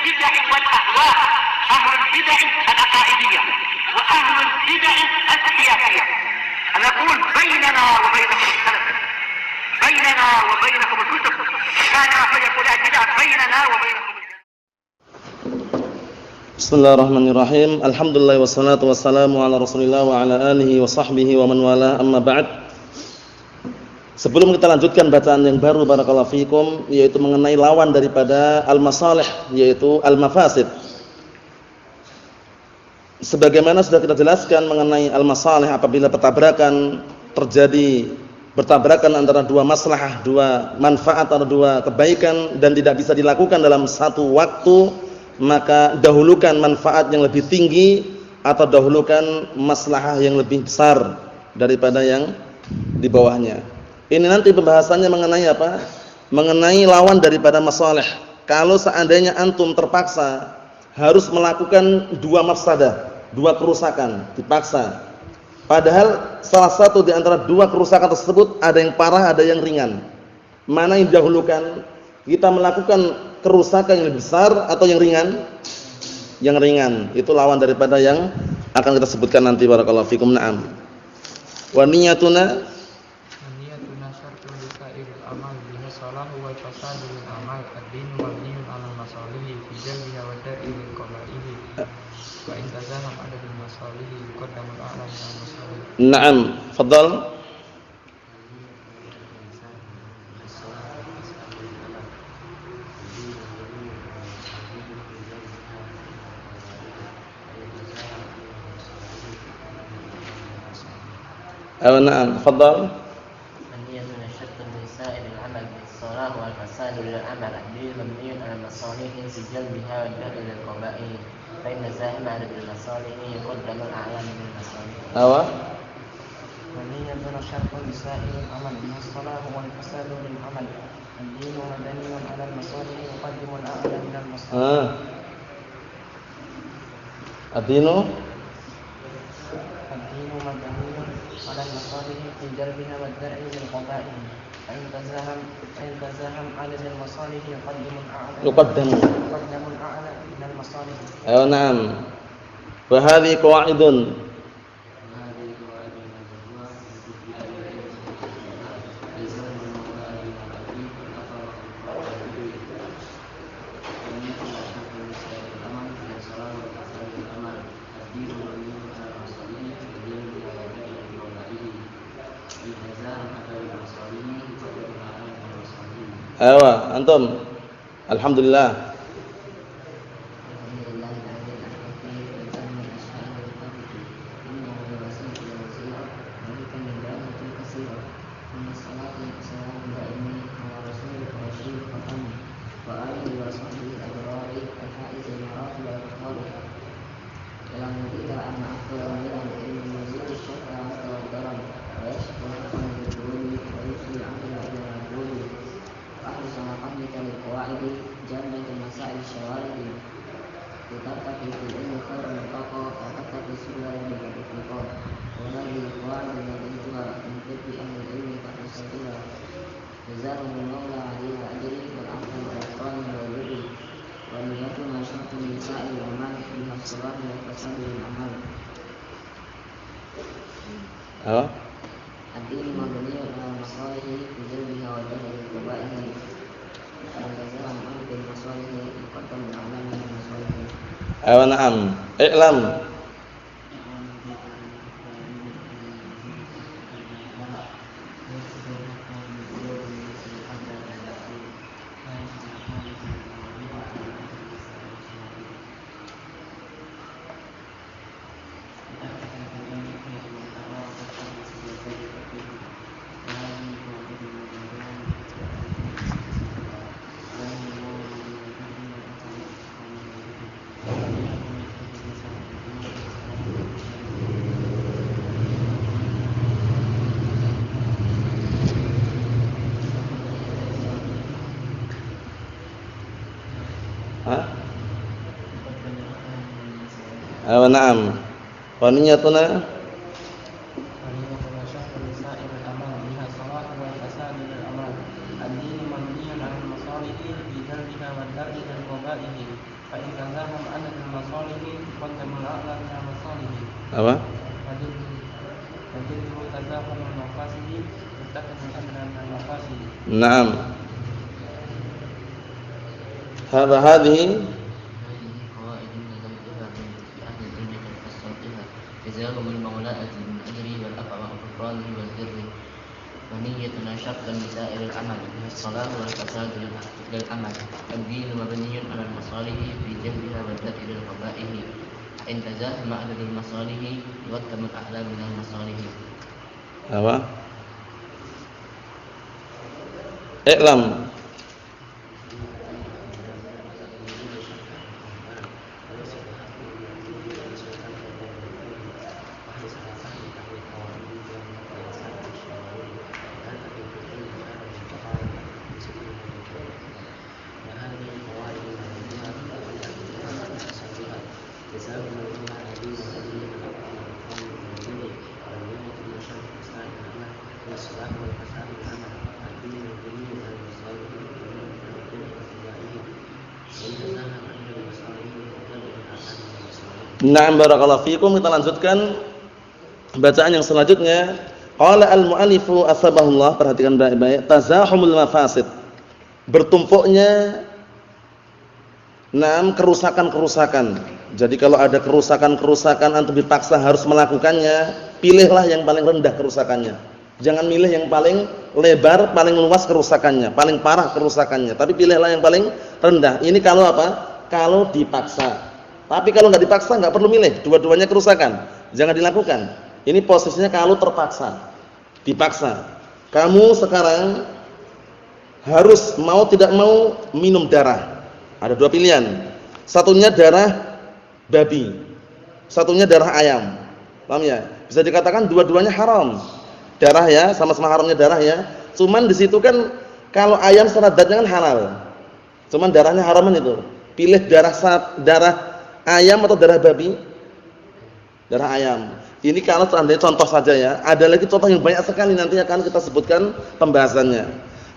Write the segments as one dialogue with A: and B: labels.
A: البدع والأهواء، أهل البدع العقائدية وأهل البدع السياسية. أنا أقول بيننا وبينكم السلف، بيننا وبينكم الكتب، كان فيقول البدع بيننا وبينكم.
B: Bismillahirrahmanirrahim. Alhamdulillah wassalatu wassalamu ala Rasulillah wa ala alihi wa sahbihi wa man wala, amma ba'd. Sebelum kita lanjutkan bacaan yang baru barakallahu fikum, yaitu mengenai lawan daripada al-masalih, yaitu al-mafasid. Sebagaimana sudah kita jelaskan mengenai al-masalih, apabila bertabrakan antara dua maslahah, dua manfaat atau dua kebaikan dan tidak bisa dilakukan dalam satu waktu, maka dahulukan manfaat yang lebih tinggi atau dahulukan maslahah yang lebih besar daripada yang di bawahnya. Ini nanti pembahasannya mengenai apa? Mengenai lawan daripada masalih. Kalau seandainya antum terpaksa harus melakukan dua mafsadah, dua kerusakan, dipaksa. Padahal salah satu di antara dua kerusakan tersebut ada yang parah, ada yang ringan. Mana yang didahulukan? Kita melakukan kerusakan yang lebih besar atau yang ringan? Yang ringan. Itu lawan daripada yang akan kita sebutkan nanti barakallahu fikum. Na'am. Wa niyatuna
C: syartun lisa'iril amal bihi salahu wa fasadu lil amal ad-din mabniun 'alal masalihi fi jalbiha wa dar'i lil qaba'ihi wa in tazaham 'adadul masalihi yuqaddamul a'la min al-masalih.
B: Na'am, fadhal. نعم تفضل.
D: النية شرط من سائر العمل الصلاح والفساد للعمل الدين مبني على المصالح في جلبها والدفع للقبائل فإن زاحم عدد المصالح يقدم الأعلى من المصالح.
C: النية شرط لسائر العمل الصلاح والفساد للعمل الدين مبني على المصالح يقدم الأعلى من المصالح.
B: الدين
C: مبني على المصالح في جلبها والدرع للقبائل فإن تزاحم عدد المصالح يقدم الأعلى من المصالح.
B: نعم. وهذه قواعد antum. Alhamdulillah. Na'am. I'lam. Na'am. Wa niyatuna
C: القبائل فإن تزاحم عدد المصالح قدم الأعلى من المصالح
B: Apa?
C: فجده تزاحم المفاسد يرتكب الأدنى من المفاسد.
B: Naam. هذه
D: قواعد نظمتها في أهل العلم قد فصلتها جزاهم المولاة بالأجر والأفع وغفرانه والبر ونيتنا شرطا لسائر العمل من الصلاة والفساد للعمل الدين مبني على المصالح في جلبها والدفع للقبائح فإن تزاحم عدد المصالح يقدم الأعلى من المصالح.
B: apa? I'lam. Na'am barakallahu fikum. Kita lanjutkan bacaan yang selanjutnya. Qala al-mu'allifu asbahullah, perhatikan baik-baik, tazahumul mafasid. Bertumpuknya kerusakan-kerusakan. Jadi kalau ada kerusakan-kerusakan antum dipaksa harus melakukannya, pilihlah yang paling rendah kerusakannya. Jangan milih yang paling lebar, paling luas kerusakannya, paling parah kerusakannya, tapi pilihlah yang paling rendah. Ini kalau apa? Kalau dipaksa. Tapi kalau nggak dipaksa nggak perlu milih, dua-duanya kerusakan, jangan dilakukan. Ini posisinya kalau terpaksa, dipaksa. Kamu sekarang harus mau tidak mau minum darah. Ada dua pilihan, satunya darah babi, satunya darah ayam. Paham ya? Bisa dikatakan dua-duanya haram. Darah ya, sama-sama haramnya darah ya. Cuman di situ kan kalau ayam secara zatnya kan halal. Cuman darahnya haraman itu. Pilih darah ayam atau darah babi? Darah ayam. Ini kalau seandainya contoh saja ya. Ada lagi contoh yang banyak sekali nanti akan kita sebutkan pembahasannya.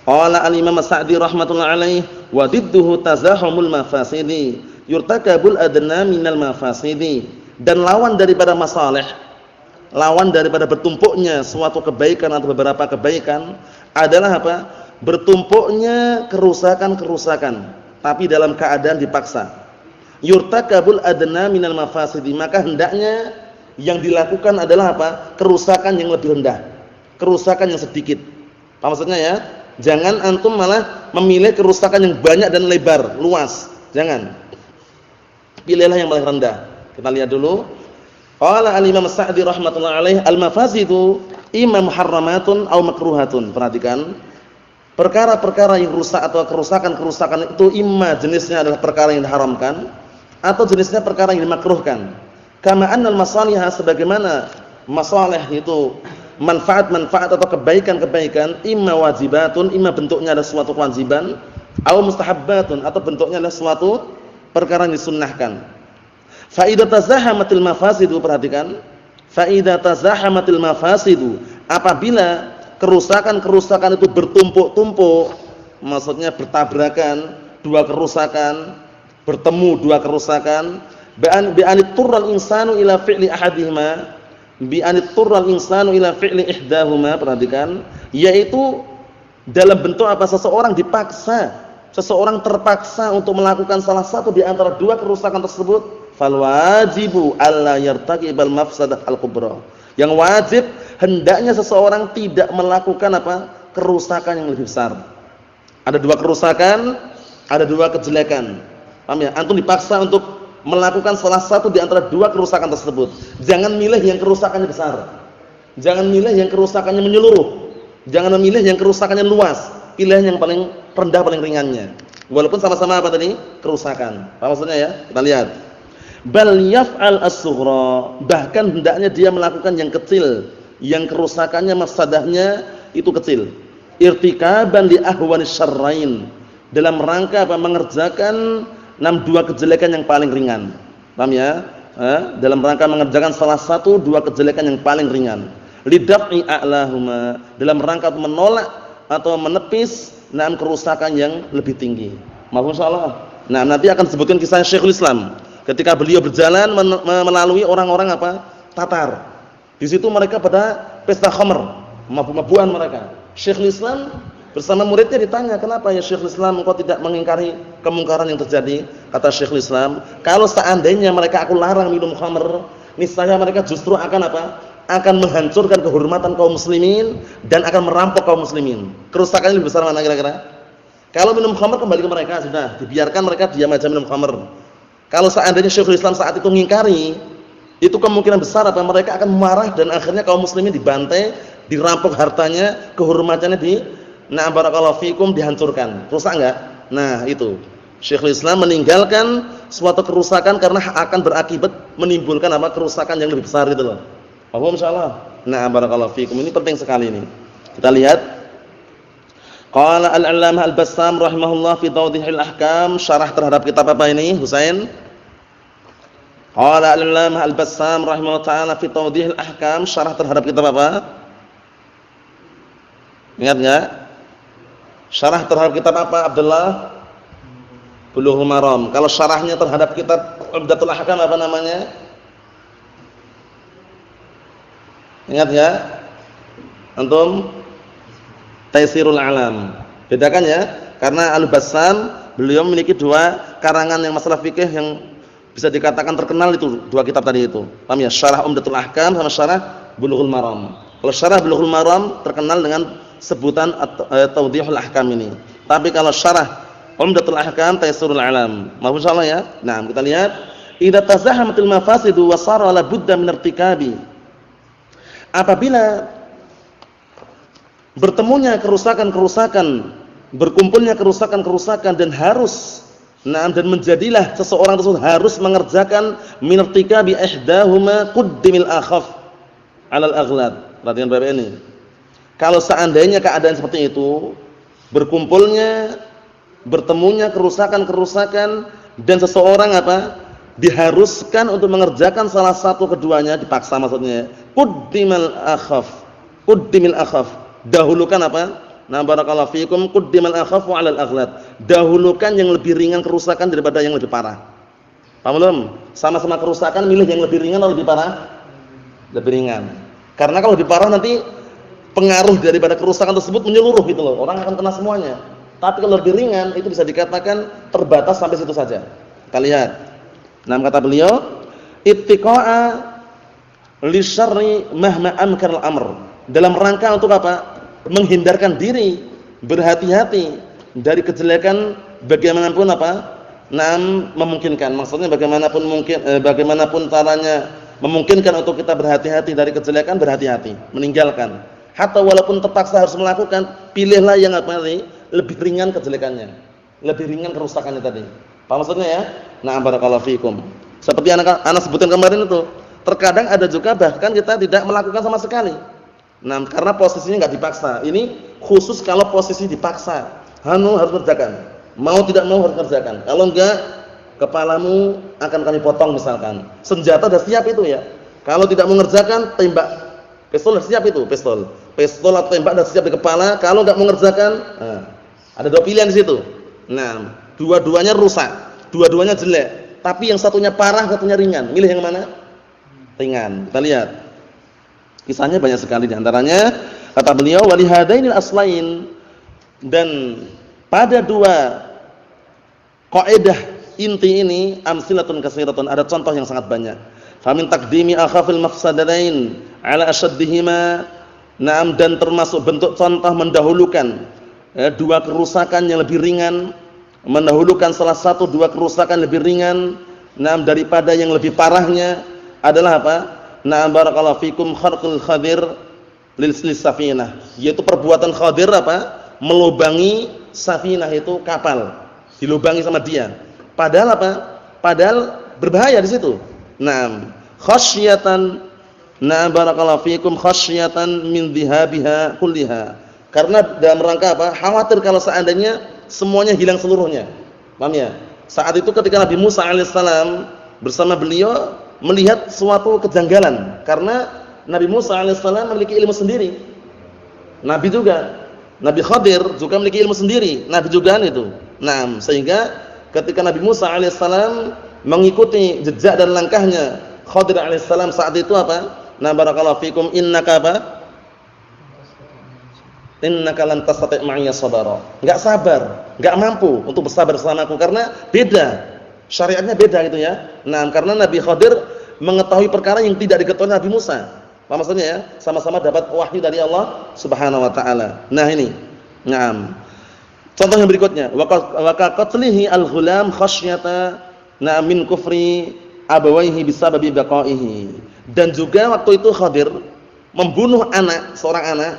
B: Qala al-Imam As-Sa'di rahmatullah alaih wa didduhu tazahumul mafasidi yurtakabul adna minal mafasidi. Dan lawan daripada masalih, lawan daripada bertumpuknya suatu kebaikan atau beberapa kebaikan adalah apa? Bertumpuknya kerusakan-kerusakan, tapi dalam keadaan dipaksa. Yurtakabul adna minal mafasidi, maka hendaknya yang dilakukan adalah apa? Kerusakan yang lebih rendah, kerusakan yang sedikit. Apa maksudnya ya? Jangan antum malah memilih kerusakan yang banyak dan lebar, luas. Jangan. Pilihlah yang paling rendah. Kita lihat dulu. Qala al-Imam As-Sa'di rahmatullah alaih, al-mafasidu imma muharramatun aw makruhatun. Perhatikan. Perkara-perkara yang rusak atau kerusakan-kerusakan itu imma jenisnya adalah perkara yang diharamkan atau jenisnya perkara yang dimakruhkan. Kama annal masalihah, sebagaimana masalih itu manfaat-manfaat atau kebaikan-kebaikan imma wajibatun, imma bentuknya adalah suatu kewajiban, atau mustahabbatun, atau bentuknya adalah suatu perkara yang disunnahkan. Fa idza tazahamatil mafasidu, perhatikan, fa idza tazahamatil mafasidu, apabila kerusakan-kerusakan itu bertumpuk-tumpuk, maksudnya bertabrakan, dua kerusakan, bertemu dua kerusakan, bi'anit turral insanu ila fi'li ahadihima, bi'anit turral insanu ila fi'li ihdahuma, perhatikan, yaitu dalam bentuk apa? Seseorang dipaksa, seseorang terpaksa untuk melakukan salah satu di antara dua kerusakan tersebut, fal wajibu alla yartaqibal mafsadah al-kubra. Yang wajib hendaknya seseorang tidak melakukan apa? Kerusakan yang lebih besar. Ada dua kerusakan, ada dua kejelekan. Paham ya? Antum dipaksa untuk melakukan salah satu di antara dua kerusakan tersebut. Jangan milih yang kerusakannya besar. Jangan milih yang kerusakannya menyeluruh. Jangan memilih yang kerusakannya luas. Pilih yang paling rendah, paling ringannya. Walaupun sama-sama apa tadi? Kerusakan. Apa maksudnya ya? Kita lihat. Bal yaf'al as-sughra, bahkan hendaknya dia melakukan yang kecil, yang kerusakannya mafsadahnya itu kecil. Irtikaban li ahwanis syarrain, dalam rangka apa? Mengerjakan dua kejelekan yang paling ringan. Paham ya? Dalam rangka mengerjakan salah satu dua kejelekan yang paling ringan. Lidaf'i a'lahuma, dalam rangka menolak atau menepis kerusakan yang lebih tinggi. Maaf insyaallah. Nah, nanti akan disebutkan kisah Syekhul Islam ketika beliau berjalan melalui orang-orang apa? Tatar. Di situ mereka pada pesta khamr, mabuk-mabukan mereka. Syekhul Islam bersama muridnya ditanya, "Kenapa ya Syekhul Islam engkau tidak mengingkari kemungkaran yang terjadi?" Kata Syekhul Islam, "Kalau seandainya mereka aku larang minum khamr, niscaya mereka justru akan apa? Akan menghancurkan kehormatan kaum muslimin dan akan merampok kaum muslimin." Kerusakannya lebih besar mana kira-kira? Kalau minum khamr kembali ke mereka, sudah dibiarkan mereka diam aja minum khamr. Kalau seandainya Syekhul Islam saat itu mengingkari, itu kemungkinan besar apa mereka akan marah dan akhirnya kaum muslimin dibantai, dirampok hartanya, kehormatannya barakallahu fikum dihancurkan. Rusak enggak? Nah, itu. Syekhul Islam meninggalkan suatu kerusakan karena akan berakibat menimbulkan apa? Kerusakan yang lebih besar itu loh. Paham insyaallah? Nah, barakallahu fikum. Ini penting sekali ini. Kita lihat qala al-'allamah al-Bassam rahimahullah fi tawdihil ahkam, syarah terhadap kitab apa ini, Husain? Qala al-'allamah al-Bassam rahimahullah ta'ala fi tawdihil ahkam, syarah terhadap kitab apa? Ingat enggak? Syarah terhadap kitab apa, Abdullah? Bulughul Maram. Kalau syarahnya terhadap kitab Umdatul Ahkam apa namanya? Ingat ya? Antum? Taisirul Alam. Bedakan ya, karena Al-Bassam beliau memiliki dua karangan yang masalah fikih yang bisa dikatakan terkenal itu, dua kitab tadi itu. Paham ya? Syarah Umdatul Ahkam sama syarah Bulughul Maram. Kalau syarah Bulughul Maram terkenal dengan sebutan Tawdihul Ahkam ini. Tapi kalau syarah Umdatul Ahkam Taisirul Alam. Maaf insyaallah ya. Nah, kita lihat idza tazahamatil mafasidu wa sara la budda min irtikabi. Apabila bertemunya kerusakan-kerusakan, berkumpulnya kerusakan-kerusakan dan dan menjadilah seseorang tersebut harus mengerjakan minartika bi ihdahuma quddimil akhaf 'alal aghlad. Perhatikan Bapak ini. Kalau seandainya keadaan seperti itu, bertemunya kerusakan-kerusakan dan seseorang diharuskan untuk mengerjakan salah satu keduanya, dipaksa maksudnya. Quddimil akhaf. Dahulukan barakallahu fikum, quddimal akhafu 'alal aghlad. Dahulukan yang lebih ringan kerusakan daripada yang lebih parah. Paham belum? Sama-sama kerusakan, milih yang lebih ringan atau lebih parah? Lebih ringan. Karena kalau lebih parah nanti pengaruh daripada kerusakan tersebut menyeluruh gitu loh. Orang akan kena semuanya. Tapi kalau lebih ringan itu bisa dikatakan terbatas sampai situ saja. Kita lihat. Nah, kata beliau, ittiqa'a li syarri mahma amkar al-amr. Dalam rangka untuk apa? Menghindarkan diri, berhati-hati dari kejelekan bagaimanapun memungkinkan. Maksudnya bagaimanapun caranya memungkinkan untuk kita berhati-hati dari kejelekan, berhati-hati, meninggalkan. Hatta walaupun terpaksa harus melakukan, pilihlah yang lebih ringan kejelekannya, lebih ringan kerusakannya tadi. Paham maksudnya ya? Nah, barakallahu fikum. Seperti anak sebutkan kemarin itu, terkadang ada juga bahkan kita tidak melakukan sama sekali. Nah, karena posisinya enggak dipaksa. Ini khusus kalau posisi dipaksa. Harus kerjakan. Mau tidak mau harus kerjakan. Kalau enggak, kepalamu akan kami potong misalkan. Senjata sudah siap itu ya. Kalau tidak mengerjakan, tembak. Pistol sudah siap itu, pistol. Pistol atau tembak sudah siap di kepala. Kalau enggak mengerjakan, ada dua pilihan di situ. Nah, dua-duanya rusak, dua-duanya jelek. Tapi yang satunya parah, satunya ringan. Milih yang mana? Ringan. Kita lihat. Kisahnya banyak sekali, di antaranya kata beliau walihadainil aslain, dan pada dua kaidah inti ini amsilatun katsiratun, ada contoh yang sangat banyak. Famin taqdimi akhafil mafsadatain ala ashaddihima, dan termasuk bentuk contoh mendahulukan dua kerusakan yang lebih ringan, mendahulukan salah satu dua kerusakan lebih ringan daripada yang lebih parahnya adalah apa? Barakallahu fikum kharqul khadir lil safinah, yaitu perbuatan Khadir melubangi safinah, itu kapal, dilubangi sama dia. Padahal Padahal berbahaya di situ. Khasyatan barakallahu fikum khasyatan min dhihabiha kulliha. Karena dalam rangka khawatir kalau seandainya semuanya hilang seluruhnya. Paham ya? Saat itu ketika Nabi Musa alaihissalam bersama beliau melihat suatu kejanggalan, karena Nabi Musa alaihissalam memiliki ilmu sendiri. Nabi Khadir juga memiliki ilmu sendiri. Nabi juga itu. Nah, sehingga ketika Nabi Musa alaihissalam mengikuti jejak dan langkahnya Khadir alaihissalam saat itu apa? Nah, barakallahu fikum, innaka apa? Innaka lan tastati' ma'iya sabara. Enggak sabar, enggak mampu untuk bersabar bersamaku karena beda. Syariatnya beda gitu ya. Nah, karena Nabi Khadir mengetahui perkara yang tidak diketahui Nabi Musa. Apa maksudnya ya? Sama-sama dapat wahyu dari Allah Subhanahu wa taala. Nah, ini. Naam. Contoh yang berikutnya, wa qatlihi al-ghulam khasyata min kufri abawaihi bisababi baqaihi. Dan juga waktu itu Khadir membunuh anak, seorang anak,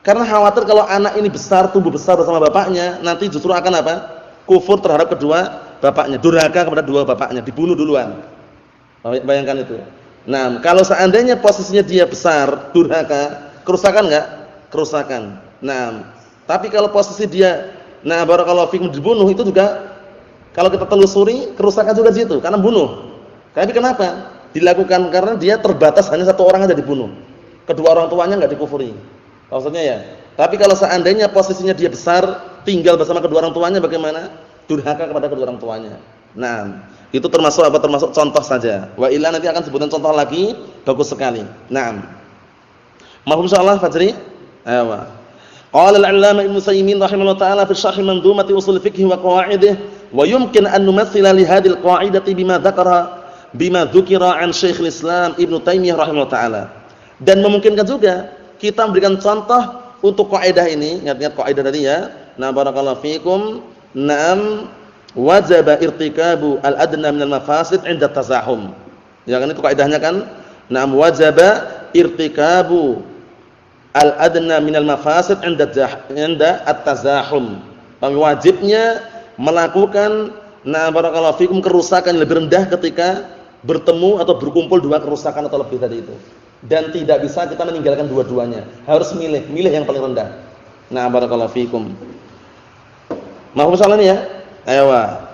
B: karena khawatir kalau anak ini besar, tumbuh besar bersama bapaknya, nanti justru akan apa? Kufur terhadap kedua bapaknya, durhaka kepada dua bapaknya, dibunuh duluan. Bayangkan itu. Nah, kalau seandainya posisinya dia besar, durhaka, kerusakan enggak? Kerusakan. Nah, tapi kalau posisi dia, nah barakallahu fikum, dibunuh, itu juga kalau kita telusuri kerusakan juga di situ karena bunuh. Tapi kenapa? Dilakukan karena dia terbatas hanya satu orang aja dibunuh. Kedua orang tuanya enggak dikufuri. Maksudnya ya. Tapi kalau seandainya posisinya dia besar, tinggal bersama kedua orang tuanya bagaimana? Durhaka kepada kedua orang tuanya. Nah, itu termasuk apa? Termasuk contoh saja. Wa illa nanti akan sebutan contoh lagi, bagus sekali. Naam. Mahfum insyaallah Fajri? Ayo. Qala al-'allama Ibnu Utsaimin rahimahullah taala fi syarh mandhumati ushul fiqh wa qawaidih wa yumkin an numathila li hadhihi al-qa'idati bima dzukira an Syekhul Islam Ibnu Taimiyah rahimahullah taala. Dan memungkinkan juga kita memberikan contoh untuk kaidah ini, ingat-ingat kaidah tadi ya. Nah, barakallahu fikum. Naam, wajaba irtikabu al-adna minal mafasid 'inda tazahum. Ya kan itu kaidahnya kan? Naam, wajaba irtikabu al-adna minal mafasid 'inda at-tazahum. Wajibnya melakukan barakallahu fikum kerusakan yang lebih rendah ketika bertemu atau berkumpul dua kerusakan atau lebih tadi itu. Dan tidak bisa kita meninggalkan dua-duanya. Harus milih yang paling rendah. Nah, barakallahu fikum. Mahfum salah nih ya? Ayo.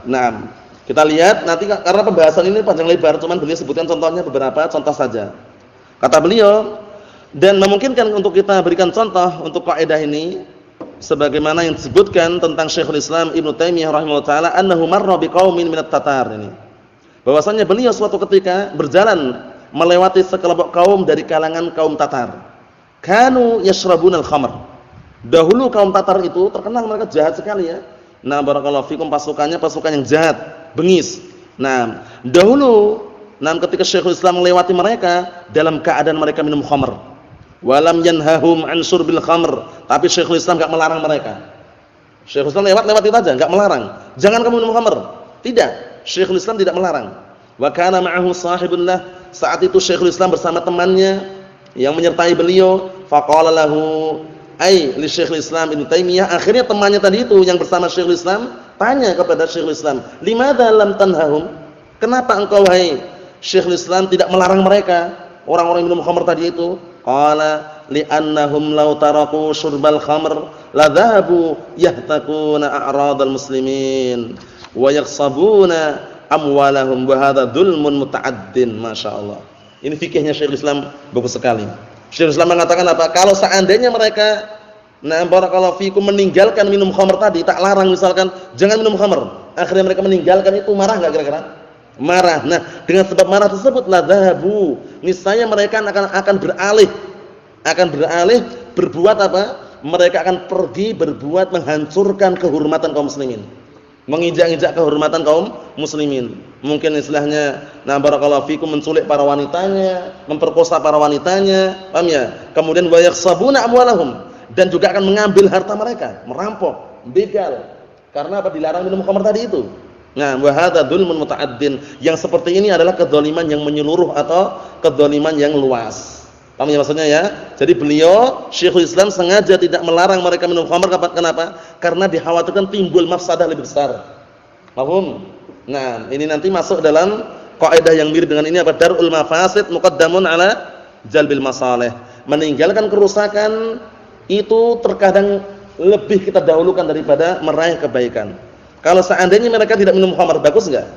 B: Nah, kita lihat nanti karena pembahasan ini panjang lebar, cuman beliau sebutkan contohnya beberapa contoh saja. Kata beliau, dan memungkinkan untuk kita berikan contoh untuk kaidah ini sebagaimana yang disebutkan tentang Syekhul Islam Ibnu Taimiyah rahimahullah taala annahu marra biqaumin minat tatar ini. Bahwasanya beliau suatu ketika berjalan melewati sekelompok kaum dari kalangan kaum Tatar. Kanu yashrabunal khamr. Dahulu kaum Tatar itu terkenal mereka jahat sekali ya. Nah, barakallahu fikum, pasukan yang jahat, bengis. Nah, dahulu ketika Syekhul Islam melewati mereka dalam keadaan mereka minum khamr. Walam yanhahum an syurbil khamr, tapi Syekhul Islam enggak melarang mereka. Syekhul Islam lewat itu aja, enggak melarang. Jangan kamu minum khamr. Tidak, Syekhul Islam tidak melarang. Wa kana ma'ahu sahibullah, saat itu Syekhul Islam bersama temannya yang menyertai beliau, faqala lahu li Syekhul Islam Ibnu Taimiyah, akhirnya temannya tadi itu yang bersama Syekhul Islam tanya kepada Syekhul Islam, limadza lam tanhahum? Kenapa engkau wahai Syekhul Islam tidak melarang mereka, orang-orang minum khamr tadi itu? Qala li'annahum law taraku syurbal khamr la dhahabu yahtakuna a'radal muslimin wa yakhsabuna amwalahum wa hadha dzulmun muta'addin. Masyaallah. Ini fikihnya Syekhul Islam bagus sekali. Syekhul Islam mengatakan apa? Kalau seandainya mereka barakallahu fikum meninggalkan minum khamr tadi, tak larang misalkan jangan minum khamr, akhirnya mereka meninggalkan itu, marah enggak kira-kira? Marah. Nah, dengan sebab marah tersebut la dhahabu, niscaya mereka akan beralih berbuat apa? Mereka akan pergi berbuat menghancurkan kehormatan kaum muslimin. Menginjak-injak kehormatan kaum muslimin. Mungkin istilahnya barakallahu fikum menculik para wanitanya, memperkosa para wanitanya, paham ya? Kemudian wa yakhsabuna amwalahum, dan juga akan mengambil harta mereka, merampok, begal. Karena apa? Dilarang minum khamr tadi itu. Nah, wa hadza dzulmun muta'addin. Yang seperti ini adalah kedzaliman yang menyeluruh atau kedzaliman yang luas. Paham ya maksudnya ya? Jadi beliau Syekhul Islam sengaja tidak melarang mereka minum khamr. Kenapa? Karena dikhawatirkan timbul mafsadah lebih besar. Paham? Nah, ini nanti masuk dalam kaidah yang mirip dengan ini apa? Darul mafasid muqaddamun ala jalbil masalih. Meninggalkan kerusakan itu terkadang lebih kita dahulukan daripada meraih kebaikan. Kalau seandainya mereka tidak minum khamr, bagus enggak?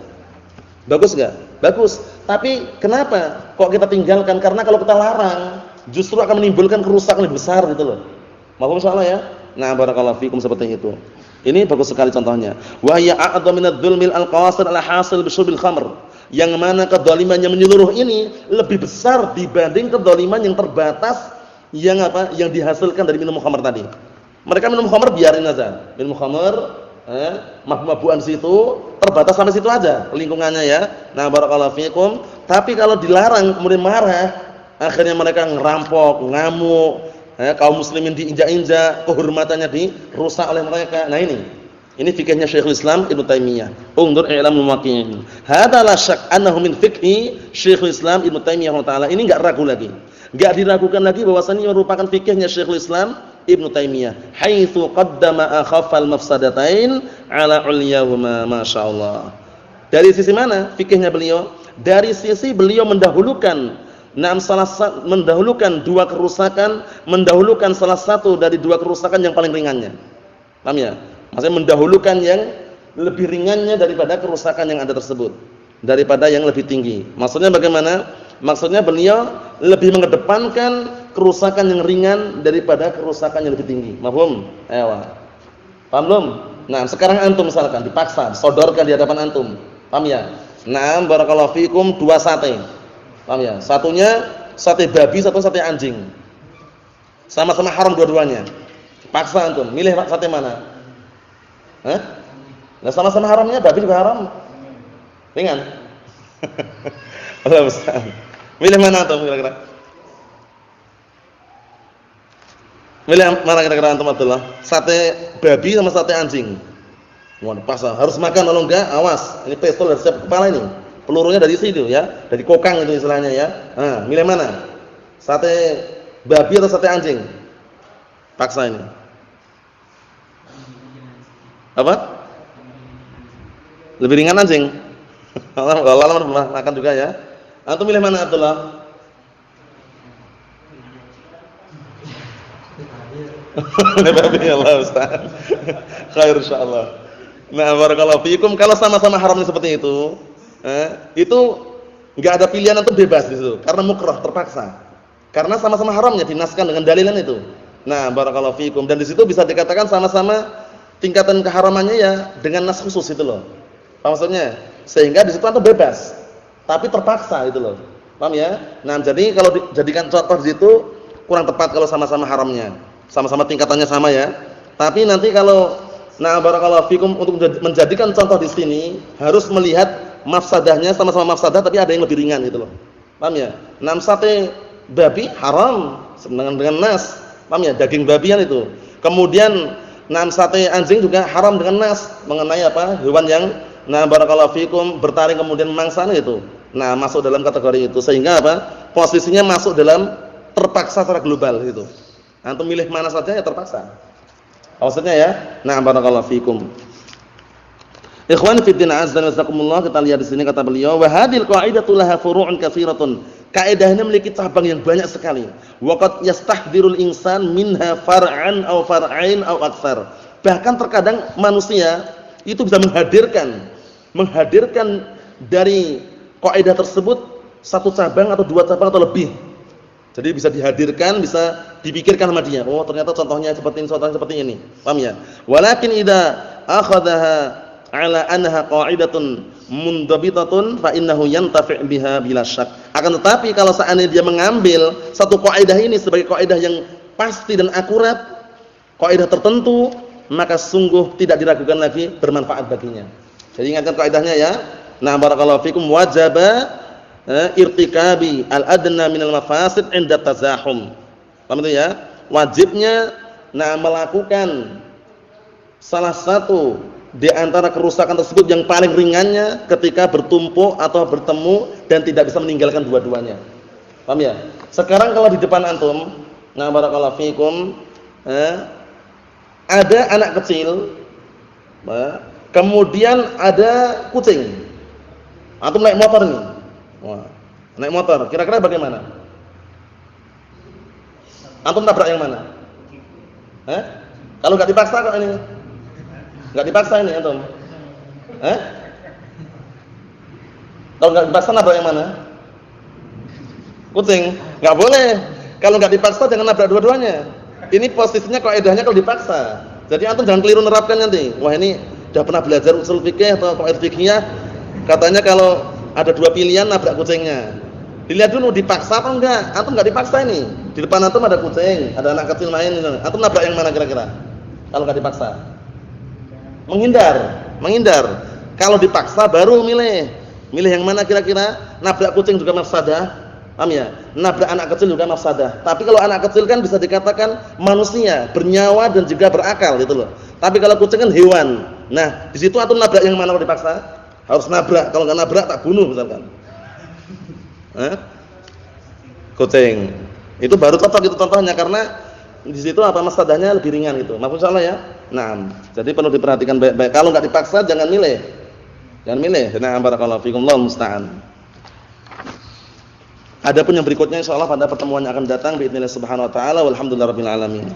B: Bagus enggak? Bagus. Tapi kenapa kok kita tinggalkan? Karena kalau kita larang, justru akan menimbulkan kerusakan lebih besar gitu loh. Mahfum insyaallah ya? Nah, barakallahu fikum seperti itu. Ini bagus sekali contohnya. Wa ya a'dhamu minadz dzulmil al-qasir al-hasil bisyurbil khamr. Yang mana kedzaliman yang menyeluruh ini lebih besar dibanding kedzaliman yang terbatas yang apa? Yang dihasilkan dari minum khamr tadi. Mereka minum khamr biarin aja. Minum khamr mabuk-mabukan situ terbatas sampai situ aja lingkungannya ya. Nah, barakallahu fikum. Tapi kalau dilarang kemudian marah, akhirnya mereka ngerampok, ngamuk, kaum muslimin diinjak-injak, kehormatannya dirusak oleh mereka. Nah, ini fikihnya Syekhul Islam Ibnu Taimiyah. Undur i'lamul muwaqqi'in. Hadza la syak annahu min fiqhi Syekhul Islam Ibnu Taimiyah taala. Ini enggak ragu lagi. Enggak diragukan lagi bahwasanya merupakan fikihnya Syekhul Islam Ibnu Taimiyah, haitsu qaddama akhaffal mafsadatain ala ulyahuma, masyaallah. Dari sisi mana fikihnya beliau? Dari sisi beliau mendahulukan mendahulukan dua kerusakan, mendahulukan salah satu dari dua kerusakan yang paling ringannya. Paham ya? Maksudnya mendahulukan yang lebih ringannya daripada kerusakan yang ada tersebut, daripada yang lebih tinggi. Maksudnya bagaimana? Maksudnya beliau lebih mengedepankan kerusakan yang ringan daripada kerusakan yang lebih tinggi. Paham? Paham belum? Nah, sekarang antum misalkan dipaksa sodorkan di hadapan antum. Paham ya? Nah, barakallahu fikum, dua sate. Paham ya? Satunya sate babi, satu sate anjing. Sama-sama haram dua-duanya. Paksa antum, milih sate mana? Nah, sama-sama haramnya, babi juga haram. Ringan. Allah Ustaz. Milih mana antum kira-kira? Milih mana kira-kira antum Abdullah? Sate babi sama sate anjing. Wah, paksa, harus makan kalau enggak awas. Ini pistol dari setiap kepala ini. Pelurunya dari situ ya, dari kokang itu istilahnya ya. Nah, milih mana? Sate babi atau sate anjing? Paksa ini. Apa? Lebih ringan anjing. Allah pernah makan juga ya. Antum milih mana Abdullah? Babi Allah Ustaz. Khair insyaallah. Nah, barakallahu fiikum. Kalau sama-sama haramnya seperti itu enggak ada pilihan, antum bebas di situ karena mukrah, terpaksa. Karena sama-sama haramnya dinaskan dengan dalilan itu. Nah, barakallahu fiikum, dan di situ bisa dikatakan sama-sama tingkatan keharamannya ya dengan nas khusus itu loh. Apa maksudnya? Sehingga di situ antum bebas, tapi terpaksa itu loh. Paham ya? Nah, jadi kalau dijadikan contoh di situ kurang tepat kalau sama-sama haramnya. Sama-sama tingkatannya sama ya. Tapi nanti kalau barakallahu fikum, untuk menjadikan contoh di sini harus melihat mafsadahnya, sama-sama mafsadah tapi ada yang lebih ringan gitu loh. Paham ya? Sate babi haram dengan nas. Paham ya? Daging babian itu. Kemudian sate anjing juga haram dengan nas mengenai apa? Hewan yang barakallahu fikum bertaring kemudian memangsanya itu. Nah, masuk dalam kategori itu, sehingga apa? Posisinya masuk dalam terpaksa secara global gitu. Antum milih mana saja ya terpaksa. Maksudnya ya. Nah, barakallahu fikum. Ikhwan fi din azza wa jazakumullah, kita lihat di sini kata beliau, wa hadhil qa'idatu laha furu'un katsiratun. Kaidah ini memiliki cabang yang banyak sekali. Wa qad yastahdhirul insan minha far'an aw far'ain aw aktsar. Bahkan terkadang manusia itu bisa menghadirkan dari kaidah tersebut satu cabang atau dua cabang atau lebih. Jadi bisa dihadirkan, bisa dipikirkan sama dia. Oh, ternyata contohnya seperti ini, contohnya seperti ini. Paham ya? Walakin idza akhadhaha ala annaha qa'idatun mundabitatun fa innahu yantafi' biha bila syak. Akan tetapi kalau seandainya dia mengambil satu kaidah ini sebagai kaidah yang pasti dan akurat, kaidah tertentu, maka sungguh tidak diragukan lagi bermanfaat baginya. Jadi ingatkan kaidahnya ya. Nah, barakallahu fikum, wajaba irtikabi al-adna minal mafasid inda tazahum. Paham itu ya? Wajibnya melakukan salah satu di antara kerusakan tersebut yang paling ringannya ketika bertumpuk atau bertemu dan tidak bisa meninggalkan dua-duanya. Paham ya? Sekarang kalau di depan antum, barakallahu fikum, ada anak kecil, kemudian ada kucing. Antum naik motor nih. Wah, naik motor, kira-kira bagaimana? Antum nabrak yang mana? Kalau enggak dipaksa kok ini. Enggak dipaksa ini antum. Kalau enggak dipaksa nabrak yang mana? Kucing. Enggak boleh. Kalau enggak dipaksa jangan nabrak dua-duanya. Ini posisinya kaidahnya kalau dipaksa. Jadi antum jangan keliru nerapkan nanti. Wah, ini udah pernah belajar usul fikih atau qawaid fikih, katanya kalau ada dua pilihan nabrak kucingnya. Dilihat dulu dipaksa apa enggak? Antum enggak dipaksa ini. Di depan antum ada kucing, ada anak kecil main gitu. Antum nabrak yang mana kira-kira? Kalau enggak dipaksa? Menghindar. Kalau dipaksa baru milih. Milih yang mana kira-kira? Nabrak kucing juga mafsadah. Paham ya? Nabrak anak kecil juga mafsadah. Tapi kalau anak kecil kan bisa dikatakan manusia, bernyawa dan juga berakal gitu loh. Tapi kalau kucing kan hewan. Nah, di situ antum nabrak yang mana kalau dipaksa? Harus nabrak. Kalau enggak nabrak tak bunuh misalkan. Kucing. Itu baru cocok itu contohnya karena di situ apa mafsadahnya lebih ringan gitu. Maksud salah ya? Nah, jadi perlu diperhatikan baik-baik. Kalau enggak dipaksa jangan milih. Jangan milih. Nah, barakallahu fikum, Allahu musta'an. Adapun yang berikutnya insyaallah pada pertemuan yang akan datang biidznillah subhanahu wa taala walhamdulillahirabbil alamin.